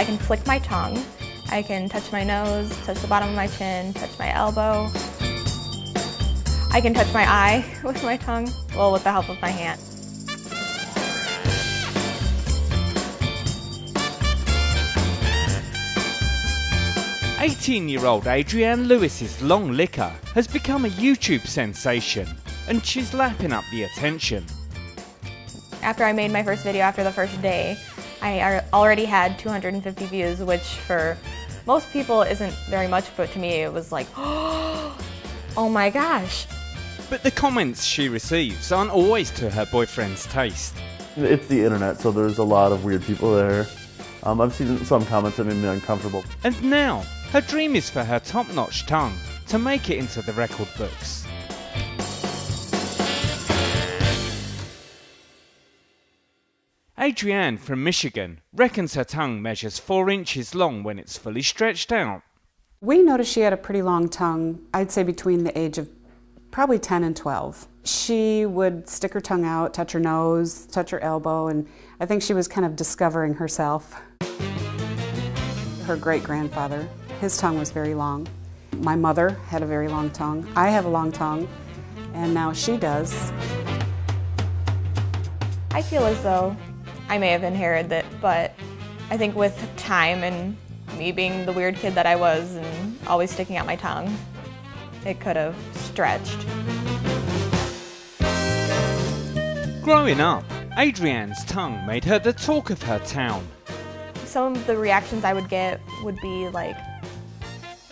I can flick my tongue, I can touch my nose, touch the bottom of my chin, touch my elbow. I can touch my eye with my tongue, well, with the help of my hand. "18-year-old Adrianne Lewis's long liquor has become a YouTube sensation, and she's lapping up the attention. After I made my first video after the first day, I already had 250 views, which for most people isn't very much, but to me it was like, oh my gosh. But the comments she receives aren't always to her boyfriend's taste. It's the internet, so there's a lot of weird people there. I've seen some comments that made me uncomfortable. And now, her dream is for her top-notch tongue to make it into the record books. Adrianne from Michigan reckons her tongue measures 4 inches long when it's fully stretched out. We noticed she had a pretty long tongue, I'd say between the age of probably 10 and 12. She would stick her tongue out, touch her nose, touch her elbow, and I think she was kind of discovering herself. Her great-grandfather, his tongue was very long. My mother had a very long tongue. I have a long tongue, and now she does. I feel as though I may have inherited it, but I think with time and me being the weird kid that I was and always sticking out my tongue, it could have stretched. Growing up, Adrianne's tongue made her the talk of her town. Some of the reactions I would get would be like,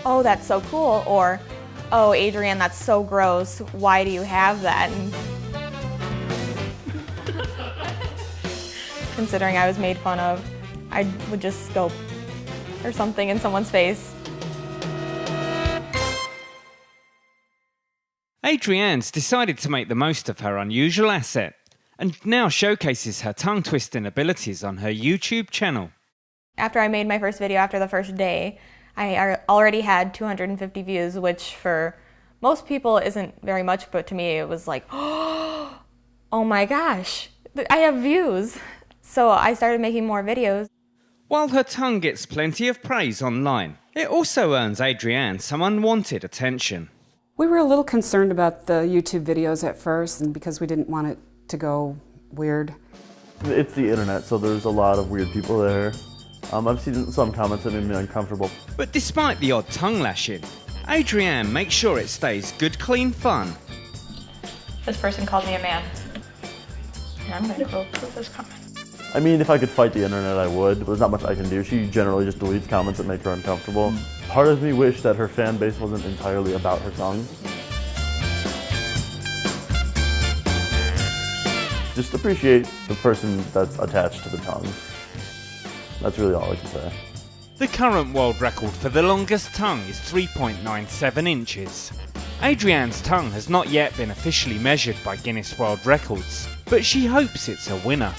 oh, that's so cool, or, oh, Adrianne, that's so gross, why do you have that? And considering I was made fun of, I would just scope or something in someone's face. Adrianne's decided to make the most of her unusual asset, and now showcases her tongue-twisting abilities on her YouTube channel. After I made my first video after the first day, I already had 250 views, which for most people isn't very much, but to me it was like, oh my gosh, I have views. So I started making more videos. While her tongue gets plenty of praise online, it also earns Adrianne some unwanted attention. We were a little concerned about the YouTube videos at first, and because we didn't want it to go weird. It's the internet, so there's a lot of weird people there. I've seen some comments that made me uncomfortable. But despite the odd tongue lashing, Adrianne makes sure it stays good, clean fun. This person called me a man. And I'm gonna go with this comment. I mean, if I could fight the internet, I would, but there's not much I can do. She generally just deletes comments that make her uncomfortable. Part of me wished that her fan base wasn't entirely about her tongue. Just appreciate the person that's attached to the tongue. That's really all I can say. The current world record for the longest tongue is 3.97 inches. Adrianne's tongue has not yet been officially measured by Guinness World Records, but she hopes it's a winner.